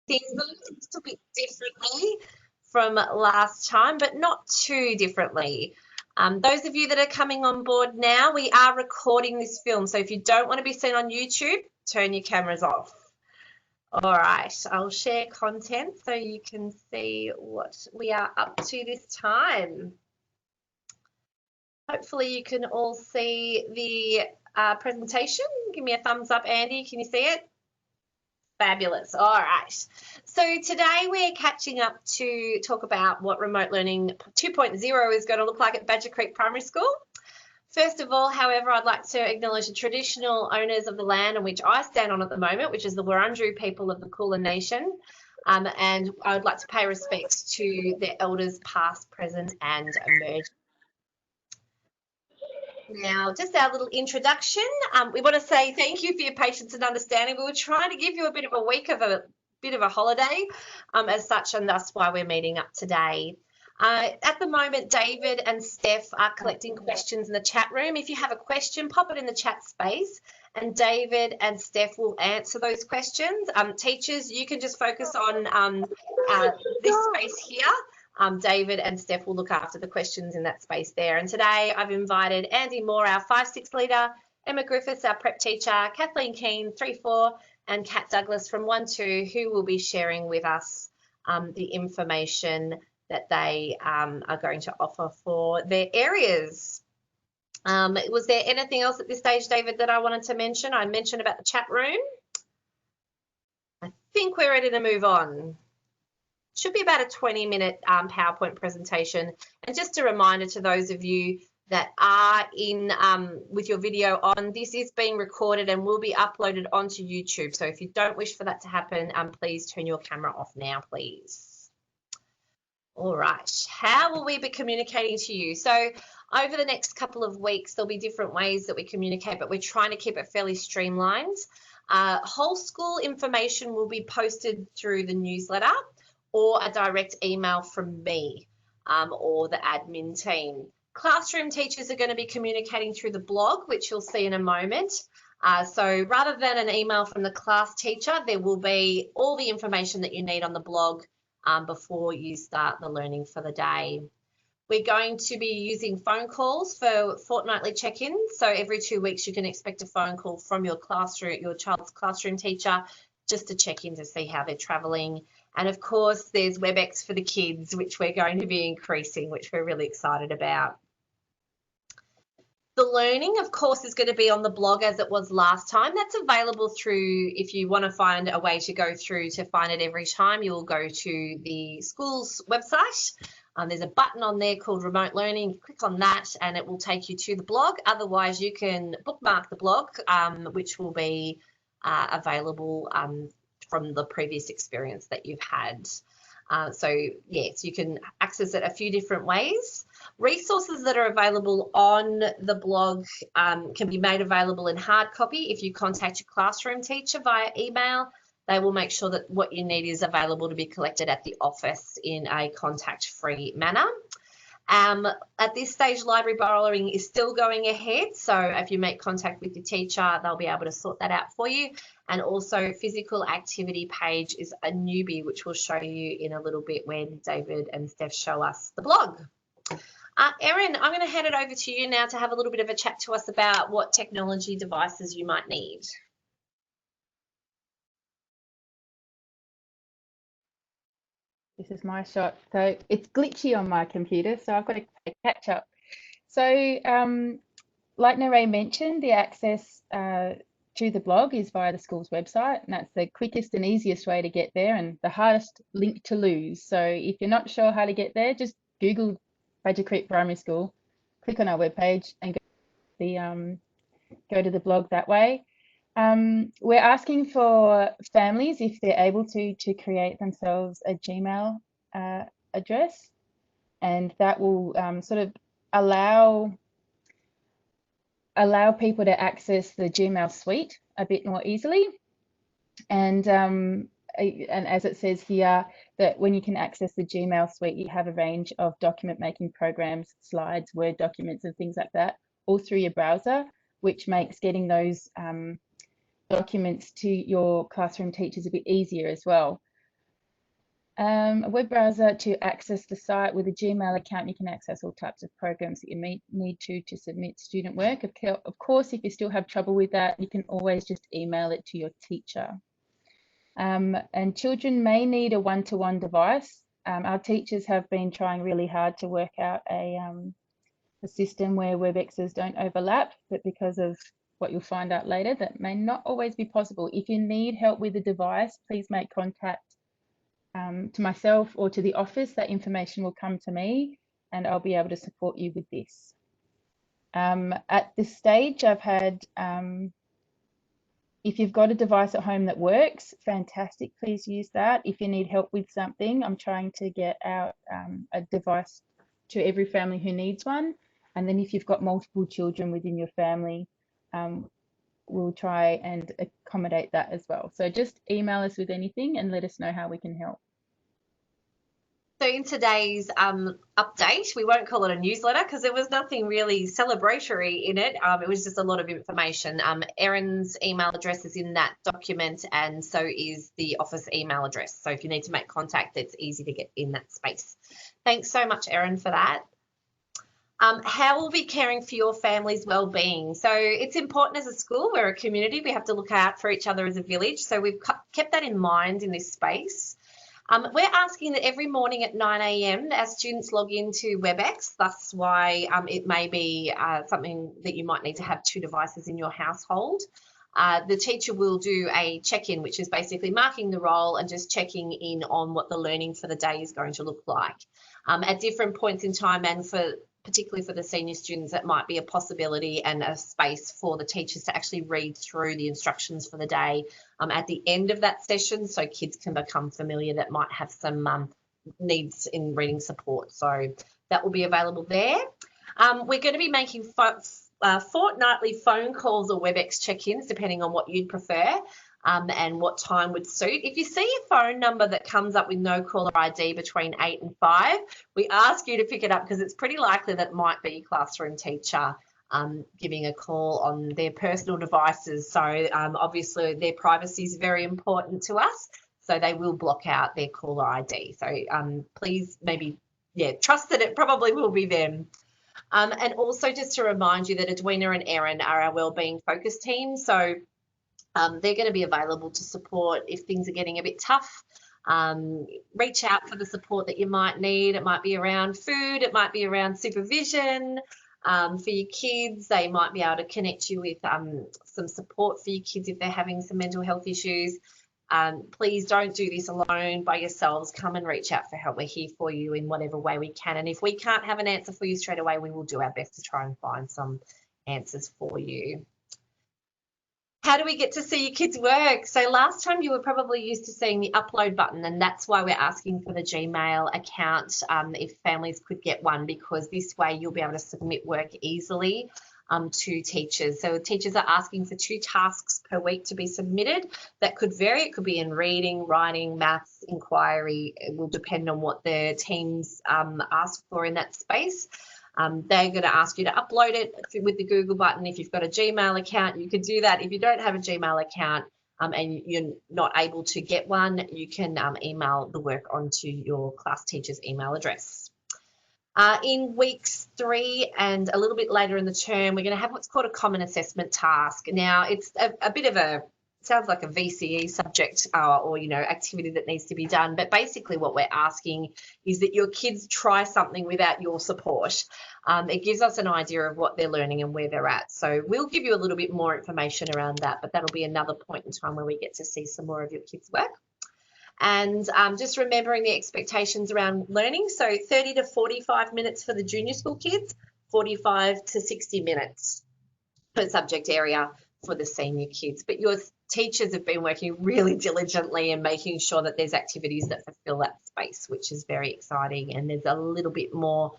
things a little bit differently from last time, but not too differently. Those of you that are coming on board now, we are recording this film. So if you don't want to be seen on YouTube, turn your cameras off. All right, I'll share content so you can see what we are up to this time. Hopefully you can all see the presentation. Give me a thumbs up, Andy. Can you see it? Fabulous. All right. So today we're catching up to talk about what remote learning 2.0 is going to look like at Badger Creek Primary School. First of all, however, I'd like to acknowledge the traditional owners of the land on which I stand on at the moment, which is the Wurundjeri people of the Kulin Nation. And I would like to pay respect to their elders past, present and emerging. Now, just our little introduction. We want to say thank you for your patience and understanding. We were trying to give you a bit of a week of a bit of a holiday as such, and that's why we're meeting up today. At the moment, David and Steph are collecting questions in the chat room. If you have a question, pop it in the chat space and David and Steph will answer those questions. Teachers, you can just focus on this space here. David and Steph will look after the questions in that space there. And today I've invited Andy Moore, our 5-6 leader, Emma Griffiths, our prep teacher, Kathleen Keane, 3-4, and Kat Douglas from 1-2, who will be sharing with us the information that they are going to offer for their areas. Was there anything else at this stage, David, that I wanted to mention? I mentioned about the chat room. I think we're ready to move on. Should be about a 20-minute PowerPoint presentation. And just a reminder to those of you that are in with your video on, this is being recorded and will be uploaded onto YouTube. So if you don't wish for that to happen, please turn your camera off now, please. All right, how will we be communicating to you? So over the next couple of weeks, there'll be different ways that we communicate, but we're trying to keep it fairly streamlined. Whole school information will be posted through the newsletter or a direct email from me or the admin team. Classroom teachers are going to be communicating through the blog, which you'll see in a moment. So rather than an email from the class teacher, there will be all the information that you need on the blog before you start the learning for the day. We're going to be using phone calls for fortnightly check-ins. So every 2 weeks, you can expect a phone call from your classroom, your child's classroom teacher, just to check in to see how they're travelling. And of course, there's WebEx for the kids, which we're going to be increasing, which we're really excited about. The learning, of course, is going to be on the blog as it was last time. That's available through, if you want to find a way to go through to find it every time, you'll go to the school's website. There's a button on there called Remote Learning. You click on that and it will take you to the blog. Otherwise, you can bookmark the blog, which will be available from the previous experience that you've had. So yes, you can access it a few different ways. Resources that are available on the blog can be made available in hard copy. If you contact your classroom teacher via email, they will make sure that what you need is available to be collected at the office in a contact-free manner. At this stage, library borrowing is still going ahead. So if you make contact with your teacher, they'll be able to sort that out for you. And also physical activity page is a newbie, which we'll show you in a little bit when David and Steph show us the blog. Erin, I'm going to hand it over to you now to have a little bit of a chat to us about what technology devices you might need. This is my shot. So it's glitchy on my computer, so I've got to catch up. So like Narae mentioned, the access to the blog is via the school's website, and that's the quickest and easiest way to get there and the hardest link to lose. So if you're not sure how to get there, just Google Badger Creek Primary School, click on our webpage and go to the blog that way. We're asking for families, if they're able to create themselves a Gmail address, and that will sort of allow people to access the Gmail suite a bit more easily. And as it says here, that when you can access the Gmail suite, you have a range of document making programs, slides, Word documents and things like that, all through your browser, which makes getting those documents to your classroom teachers a bit easier as well. A web browser to access the site. With a Gmail account, you can access all types of programs that you need to submit student work. Of course, if you still have trouble with that, you can always just email it to your teacher. And children may need a one-to-one device. Our teachers have been trying really hard to work out a system where WebExes don't overlap, but because of what you'll find out later, that may not always be possible. If you need help with the device, please make contact to myself or to the office. That information will come to me and I'll be able to support you with this. At this stage, I've had, if you've got a device at home that works, fantastic, please use that. If you need help with something, I'm trying to get out a device to every family who needs one. And then if you've got multiple children within your family, we'll try and accommodate that as well. So just email us with anything and let us know how we can help. So in today's update, we won't call it a newsletter because there was nothing really celebratory in it. It was just a lot of information. Erin's email address is in that document, and so is the office email address. So if you need to make contact, it's easy to get in that space. Thanks so much, Erin, for that. How will be caring for your family's well-being? So it's important as a school, we're a community, we have to look out for each other as a village. So we've kept that in mind in this space. We're asking that every morning at 9 a.m. our students log into WebEx. That's why it may be something that you might need to have 2 devices in your household. The teacher will do a check-in, which is basically marking the role and just checking in on what the learning for the day is going to look like. At different points in time, and particularly for the senior students, that might be a possibility and a space for the teachers to actually read through the instructions for the day at the end of that session, so kids can become familiar that might have some needs in reading support. So that will be available there. We're going to be making fortnightly phone calls or WebEx check-ins, depending on what you'd prefer. And what time would suit. If you see a phone number that comes up with no caller ID between 8 and 5, we ask you to pick it up because it's pretty likely that it might be a classroom teacher giving a call on their personal devices. So obviously their privacy is very important to us, so they will block out their caller ID. So please maybe, trust that it probably will be them. And also just to remind you that Edwina and Erin are our wellbeing focus team. So they're going to be available to support if things are getting a bit tough. Reach out for the support that you might need. It might be around food, it might be around supervision for your kids. They might be able to connect you with some support for your kids if they're having some mental health issues. Please don't do this alone by yourselves. Come and reach out for help. We're here for you in whatever way we can. And if we can't have an answer for you straight away, we will do our best to try and find some answers for you. How do we get to see your kids' work? So last time you were probably used to seeing the upload button, and that's why we're asking for the Gmail account if families could get one, because this way you'll be able to submit work easily to teachers. So teachers are asking for 2 tasks per week to be submitted. That could vary. It could be in reading, writing, maths, inquiry. It will depend on what the teams ask for in that space. They're going to ask you to upload it with the Google button. If you've got a Gmail account, you can do that. If you don't have a Gmail account and you're not able to get one, you can email the work onto your class teacher's email address. In weeks 3 and a little bit later in the term, we're going to have what's called a common assessment task. Now, it's a bit of a, sounds like a VCE subject or, activity that needs to be done. But basically what we're asking is that your kids try something without your support. It gives us an idea of what they're learning and where they're at. So we'll give you a little bit more information around that, but that'll be another point in time where we get to see some more of your kids' work. And just remembering the expectations around learning. So 30 to 45 minutes for the junior school kids, 45 to 60 minutes per subject area for the senior kids. But your teachers have been working really diligently and making sure that there's activities that fulfill that space, which is very exciting. And there's a little bit more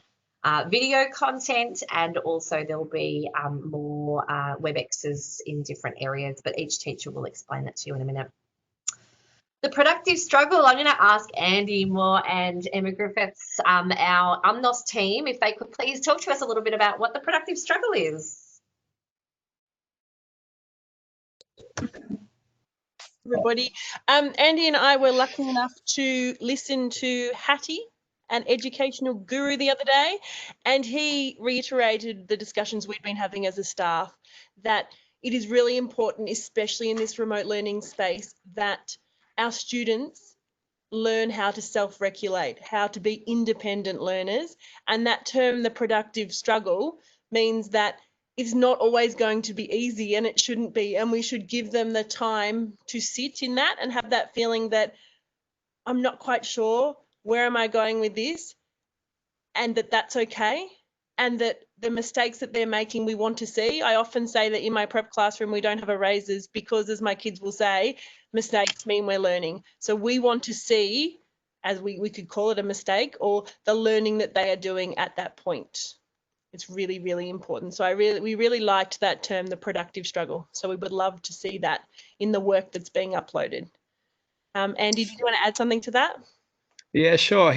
video content, and also there'll be more WebExes in different areas, but each teacher will explain that to you in a minute. The productive struggle, I'm going to ask Andy Moore and Emma Griffiths, our UMNOS team, if they could please talk to us a little bit about what the productive struggle is. Everybody. Andy and I were lucky enough to listen to Hattie, an educational guru, the other day, and he reiterated the discussions we'd been having as a staff, that it is really important, especially in this remote learning space, that our students learn how to self-regulate, how to be independent learners. And that term, the productive struggle, means that it's not always going to be easy, and it shouldn't be. And we should give them the time to sit in that and have that feeling that I'm not quite sure, where am I going with this? And that's okay. And that the mistakes that they're making, we want to see. I often say that in my prep classroom, we don't have erasers because, as my kids will say, mistakes mean we're learning. So we want to see, as we could call it a mistake, or the learning that they are doing at that point. It's really, really important. So we really liked that term, the productive struggle. So we would love to see that in the work that's being uploaded. Andy, did you want to add something to that? Yeah, sure.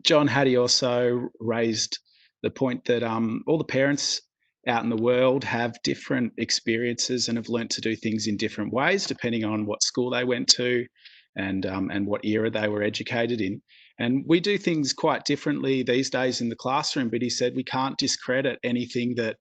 John Hattie also raised the point that all the parents out in the world have different experiences and have learnt to do things in different ways depending on what school they went to and what era they were educated in. And we do things quite differently these days in the classroom. But he said we can't discredit anything that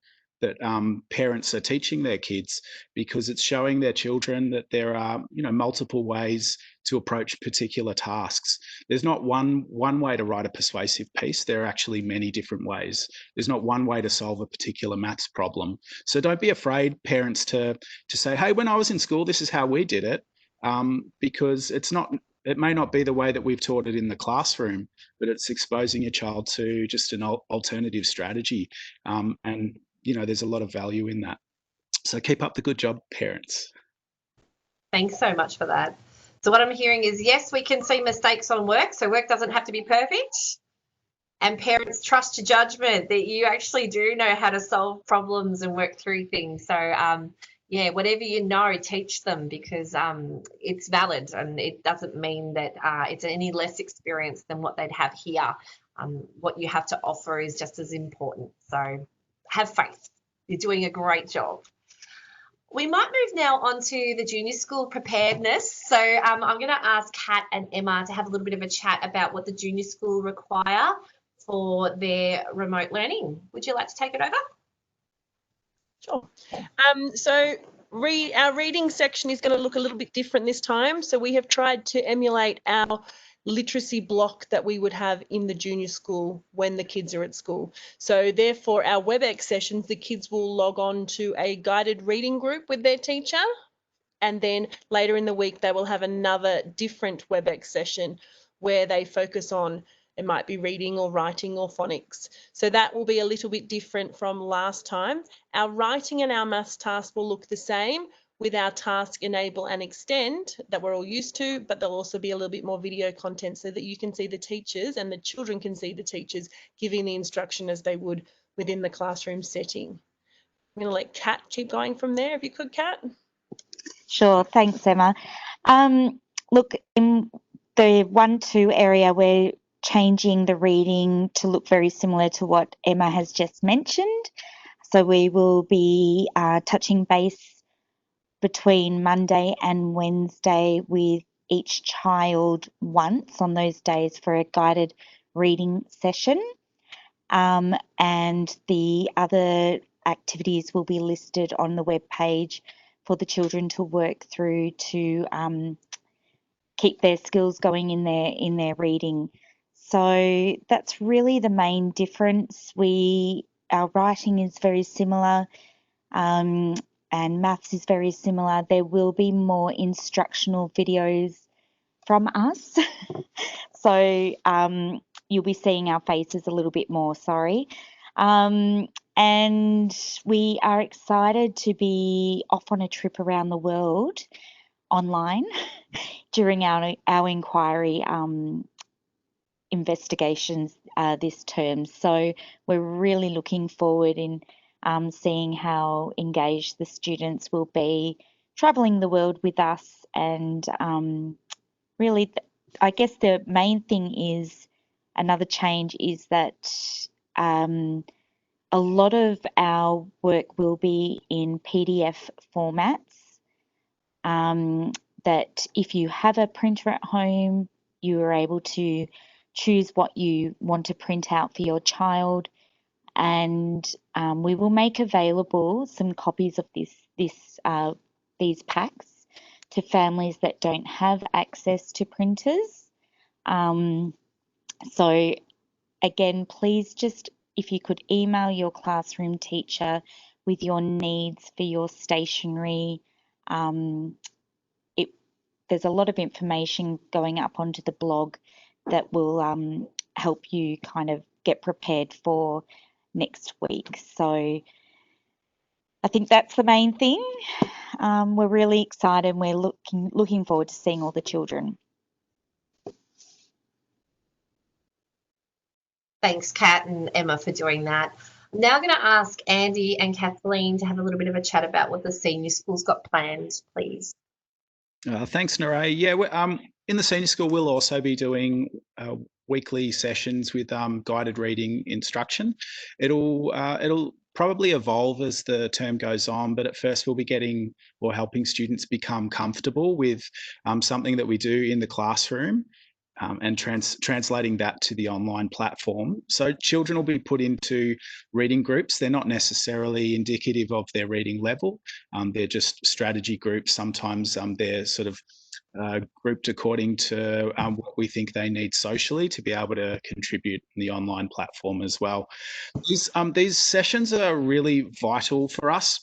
parents are teaching their kids, because it's showing their children that there are multiple ways to approach particular tasks. There's not one way to write a persuasive piece. There are actually many different ways. There's not one way to solve a particular maths problem. So don't be afraid, parents, to say, hey, when I was in school, this is how we did it, because it may not be the way that we've taught it in the classroom, but it's exposing your child to just an alternative strategy. And there's a lot of value in that. So keep up the good job, parents. Thanks so much for that. So what I'm hearing is, yes, we can see mistakes on work, so work doesn't have to be perfect. And parents, trust your judgment that you actually do know how to solve problems and work through things. So, yeah, whatever you know, teach them, because it's valid, and it doesn't mean that it's any less experience than what they'd have here. What you have to offer is just as important. So have faith. You're doing a great job. We might move now on to the junior school preparedness. So I'm going to ask Kat and Emma to have a little bit of a chat about what the junior school require for their remote learning. Would you like to take it over? Sure. So our reading section is going to look a little bit different this time. So we have tried to emulate our literacy block that we would have in the junior school when the kids are at school. So therefore, our WebEx sessions, the kids will log on to a guided reading group with their teacher, and then later in the week they will have another different WebEx session where they focus on, it might be reading or writing or phonics. So that will be a little bit different from last time. Our writing and our maths tasks will look the same, with our task enable and extend that we're all used to, but there'll also be a little bit more video content so that you can see the teachers and the children can see the teachers giving the instruction as they would within the classroom setting. I'm going to let Kat keep going from there, if you could, Kat. Sure, thanks, Emma. Look, in the 1-2 area, we're changing the reading to look very similar to what Emma has just mentioned. So we will be touching base between Monday and Wednesday with each child once on those days for a guided reading session. And the other activities will be listed on the web page for the children to work through to keep their skills going in their reading. So that's really the main difference. Our writing is very similar, and maths is very similar. There will be more instructional videos from us. So you'll be seeing our faces a little bit more, sorry. And we are excited to be off on a trip around the world online during our inquiry investigations this term. So we're really looking forward in seeing how engaged the students will be travelling the world with us. And really, I guess the main thing is, another change is that a lot of our work will be in PDF formats. that if you have a printer at home, you are able to choose what you want to print out for your child, and we will make available some copies of these packs to families that don't have access to printers. So again, please just, if you could email your classroom teacher with your needs for your stationery. There's a lot of information going up onto the blog that will help you kind of get prepared for next week. So I think that's the main thing. We're really excited. We're looking forward to seeing all the children. Thanks, Kat and Emma, for doing that. I'm now going to ask Andy and Kathleen to have a little bit of a chat about what the senior school's got planned, please. Thanks, Naray. Yeah, in the senior school, we'll also be doing weekly sessions with guided reading instruction. It'll probably evolve as the term goes on, but at first we'll be getting or helping students become comfortable with something that we do in the classroom. And translating that to the online platform. So children will be put into reading groups. They're not necessarily indicative of their reading level. They're just strategy groups. Sometimes they're sort of grouped according to what we think they need socially to be able to contribute in the online platform as well. These sessions are really vital for us.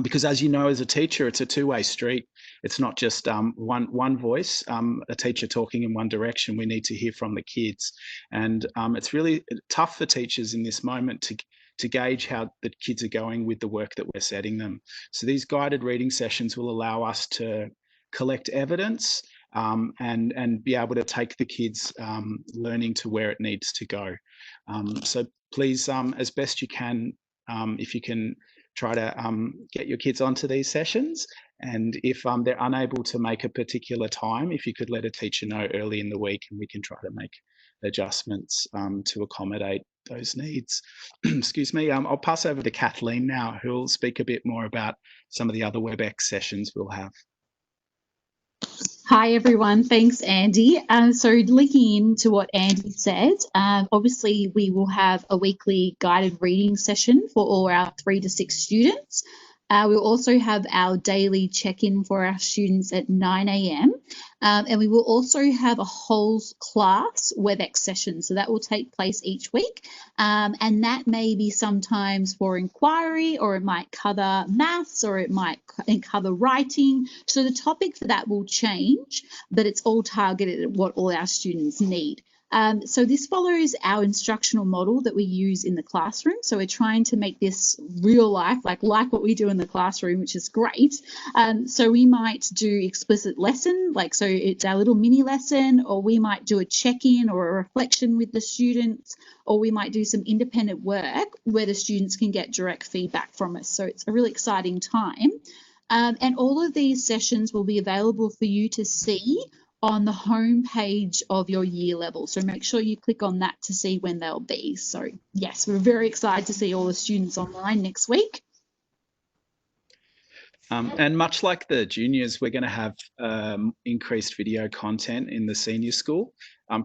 Because as you know, as a teacher, it's a two-way street. It's not just one voice, a teacher talking in one direction. We need to hear from the kids. And it's really tough for teachers in this moment to gauge how the kids are going with the work that we're setting them. So these guided reading sessions will allow us to collect evidence and be able to take the kids' learning to where it needs to go. So please, as best you can, if you can, try to get your kids onto these sessions. And if they're unable to make a particular time, if you could let a teacher know early in the week, and we can try to make adjustments to accommodate those needs. Excuse me. I'll pass over to Kathleen now, who will speak a bit more about some of the other WebEx sessions we'll have. Hi everyone, thanks Andy. So linking into what Andy said, obviously we will have a weekly guided reading session for all our 3 to 6 students. We'll also have our daily check-in for our students at 9 a.m. And we will also have a whole class WebEx session. So that will take place each week. And that may be sometimes for inquiry, or it might cover maths, or it might cover writing. So the topic for that will change, but it's all targeted at what all our students need. So this follows our instructional model that we use in the classroom. So we're trying to make this real life, like what we do in the classroom, which is great. So we might do explicit lesson, so it's our little mini lesson, or we might do a check-in or a reflection with the students, or we might do some independent work where the students can get direct feedback from us. So it's a really exciting time. And all of these sessions will be available for you to see on the home page of your year level. So make sure you click on that to see when they'll be. So yes, we're very excited to see all the students online next week. And much like the juniors, we're going to have increased video content in the senior school.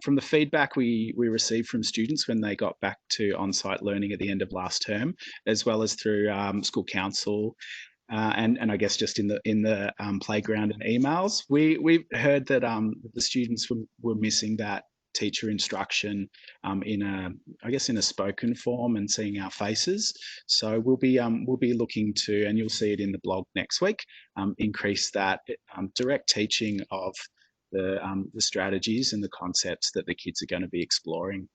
From the feedback we received from students when they got back to on-site learning at the end of last term, as well as through school council, and I guess just in the playground and emails, we've heard that the students were missing that teacher instruction in a spoken form and seeing our faces. So we'll be looking to, and you'll see it in the blog next week, increase that direct teaching of the strategies and the concepts that the kids are going to be exploring.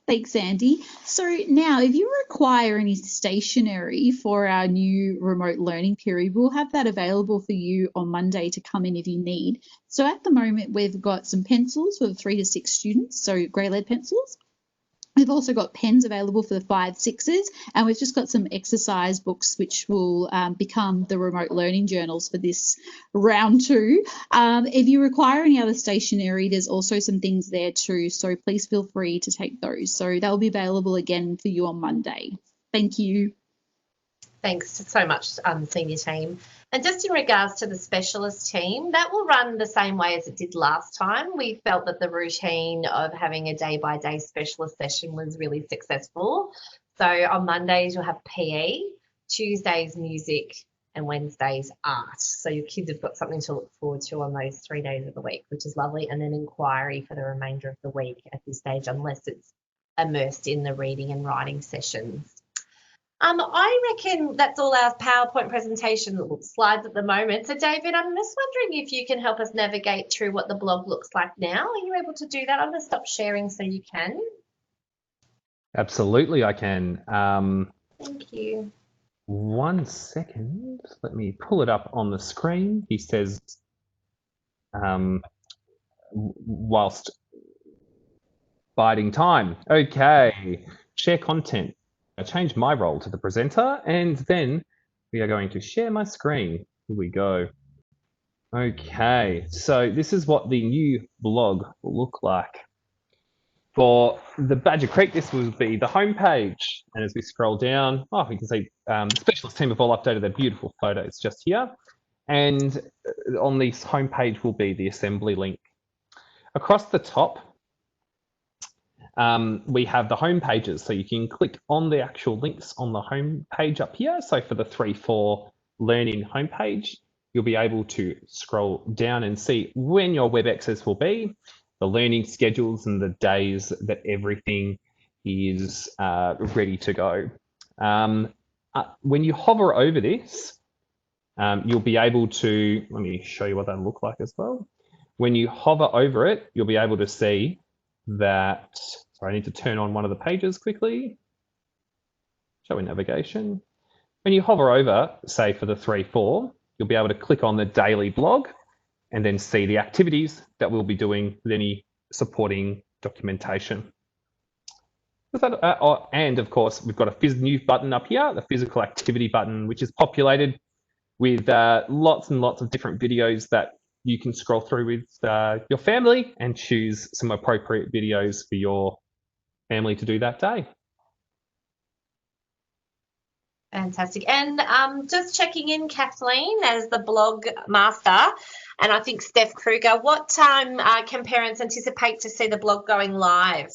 Thanks, Andy. So now, if you require any stationery for our new remote learning period, we'll have that available for you on Monday to come in if you need. So at the moment, we've got some pencils for the 3 to 6 students, so grey lead pencils. We've also got pens available for the 5, 6s, and we've just got some exercise books which will become the remote learning journals for this round 2. If you require any other stationery, there's also some things there too, so please feel free to take those. So they'll be available again for you on Monday. Thank you. Thanks so much, senior team. And just in regards to the specialist team, that will run the same way as it did last time. We felt that the routine of having a day-by-day specialist session was really successful. So on Mondays, you'll have PE, Tuesdays, music, and Wednesdays, art. So your kids have got something to look forward to on those 3 days of the week, which is lovely. And then inquiry for the remainder of the week at this stage, unless it's immersed in the reading and writing sessions. I reckon that's all our PowerPoint presentation slides at the moment. So David, I'm just wondering if you can help us navigate through what the blog looks like now. Are you able to do that? I'm going to stop sharing so you can. Absolutely, I can. Thank you. 1 second. Let me pull it up on the screen. He says, whilst biding time. Okay, share content. I change my role to the presenter, and then we are going to share my screen. Here we go. Okay, so this is what the new blog will look like. For the Badger Creek, this will be the homepage. And as we scroll down, we can see the specialist team have all updated their beautiful photos just here. And on this homepage will be the assembly link. Across the top, we have the home pages, so you can click on the actual links on the home page up here. So for the 3-4 learning homepage, you'll be able to scroll down and see when your web access will be, the learning schedules and the days that everything is ready to go. When you hover over this, you'll be able to, let me show you what that look like as well. When you hover over it, you'll be able to see that, sorry, I need to turn on one of the pages quickly. Showing navigation. When you hover over, say for the 3-4, you'll be able to click on the daily blog and then see the activities that we'll be doing with any supporting documentation. And of course, we've got a new button up here, the physical activity button, which is populated with lots and lots of different videos that you can scroll through with your family and choose some appropriate videos for your family to do that day. Fantastic. And just checking in, Kathleen, as the blog master, and I think Steph Kruger, what time can parents anticipate to see the blog going live?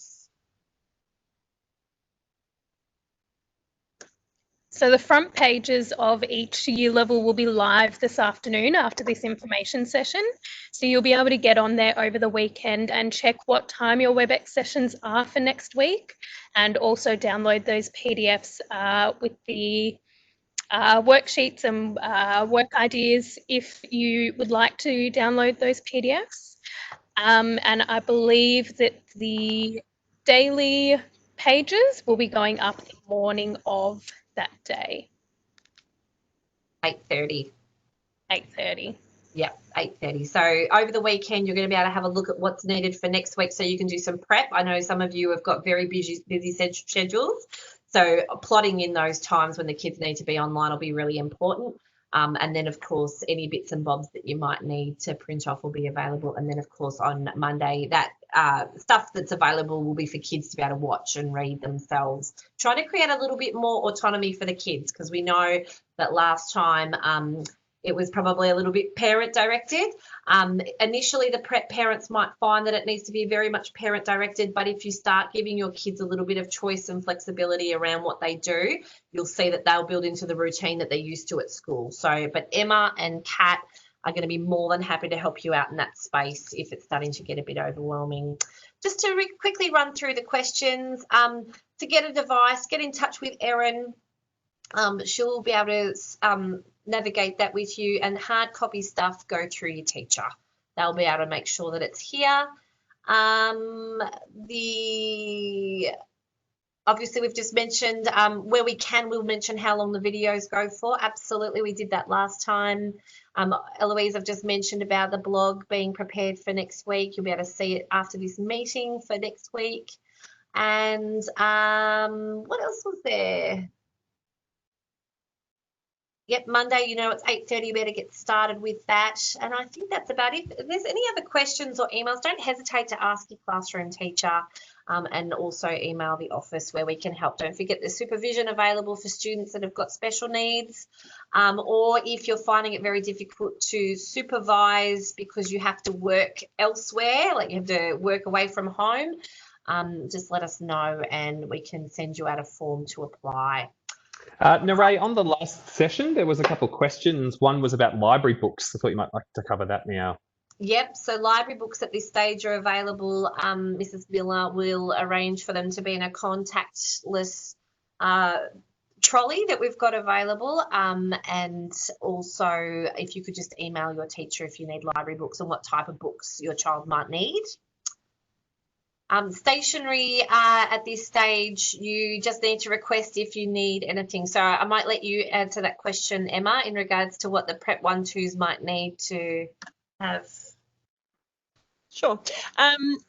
So the front pages of each year level will be live this afternoon after this information session. So you'll be able to get on there over the weekend and check what time your WebEx sessions are for next week, and also download those PDFs with the worksheets and work ideas if you would like to download those PDFs. And I believe that the daily pages will be going up the morning of that day. 8:30. 8:30. Yep, 8:30. So over the weekend, you're going to be able to have a look at what's needed for next week so you can do some prep. I know some of you have got very busy schedules. So plotting in those times when the kids need to be online will be really important. And then, of course, any bits and bobs that you might need to print off will be available. And then, of course, on Monday, that stuff that's available will be for kids to be able to watch and read themselves. Trying to create a little bit more autonomy for the kids, because we know that last time it was probably a little bit parent directed. Initially, the parents might find that it needs to be very much parent directed, but if you start giving your kids a little bit of choice and flexibility around what they do, you'll see that they'll build into the routine that they're used to at school. So, but Emma and Kat are going to be more than happy to help you out in that space if it's starting to get a bit overwhelming. Just to quickly run through the questions, to get a device, get in touch with Erin. She'll be able to navigate that with you, and hard copy stuff go through your teacher. They'll be able to make sure that it's here. Obviously we've just mentioned where we can, we'll mention how long the videos go for. Absolutely, we did that last time. Eloise, I've just mentioned about the blog being prepared for next week. You'll be able to see it after this meeting for next week. And what else was there? Yep, Monday, you know, it's 8:30, you better get started with that. And I think that's about it. If there's any other questions or emails, don't hesitate to ask your classroom teacher. and also email the office where we can help. Don't forget there's supervision available for students that have got special needs, or if you're finding it very difficult to supervise because you have to work elsewhere, like you have to work away from home, just let us know and we can send you out a form to apply. Naray, on the last session, there was a couple of questions. One was about library books. I thought you might like to cover that now. Yep, so library books at this stage are available. Mrs. Miller will arrange for them to be in a contactless trolley that we've got available, and also if you could just email your teacher if you need library books and what type of books your child might need. Stationery at this stage, you just need to request if you need anything. So I might let you answer that question, Emma, in regards to what the Prep 1-2s might need to have. Sure.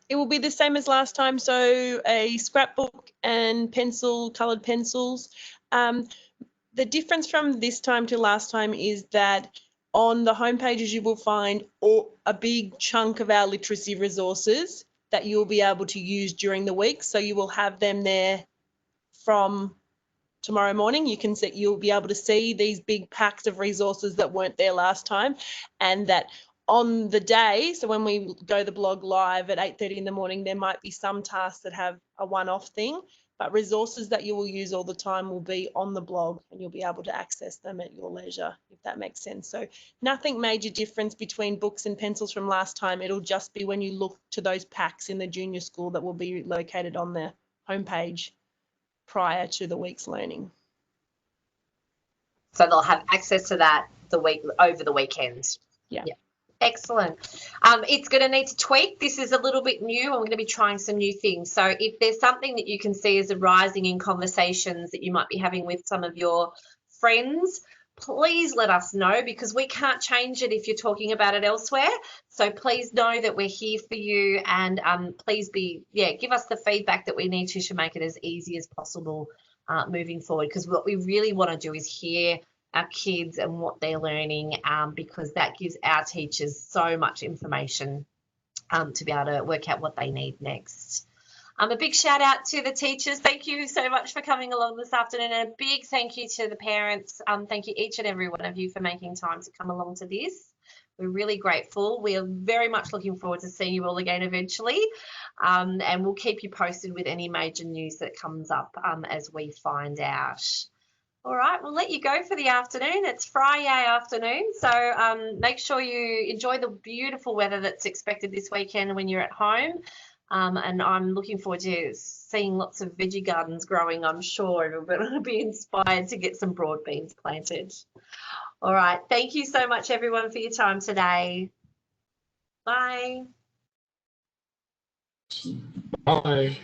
It will be the same as last time. So a scrapbook and coloured pencils. The difference from this time to last time is that on the home pages you will find a big chunk of our literacy resources that you'll be able to use during the week. So you will have them there from tomorrow morning. You'll be able to see these big packs of resources that weren't there last time, and that on the day, so when we go the blog live at 8:30 in the morning, there might be some tasks that have a one-off thing, but resources that you will use all the time will be on the blog and you'll be able to access them at your leisure, if that makes sense. So nothing major difference between books and pencils from last time. It'll just be when you look to those packs in the junior school that will be located on the homepage prior to the week's learning. So they'll have access to that over the weekend. Yeah. Excellent. It's going to need to tweak. This is a little bit new. I'm going to be trying some new things. So if there's something that you can see as arising in conversations that you might be having with some of your friends, please let us know, because we can't change it if you're talking about it elsewhere. So please know that we're here for you, and please give us the feedback that we need to make it as easy as possible moving forward, because what we really want to do is hear our kids and what they're learning, because that gives our teachers so much information to be able to work out what they need next. A big shout out to the teachers. Thank you so much for coming along this afternoon, and a big thank you to the parents. Thank you each and every one of you for making time to come along to this. We're really grateful. We are very much looking forward to seeing you all again eventually, and we'll keep you posted with any major news that comes up as we find out. All right, we'll let you go for the afternoon. It's Friday afternoon, so make sure you enjoy the beautiful weather that's expected this weekend when you're at home. And I'm looking forward to seeing lots of veggie gardens growing, I'm sure, and we're going to be inspired to get some broad beans planted. All right, thank you so much, everyone, for your time today. Bye. Bye.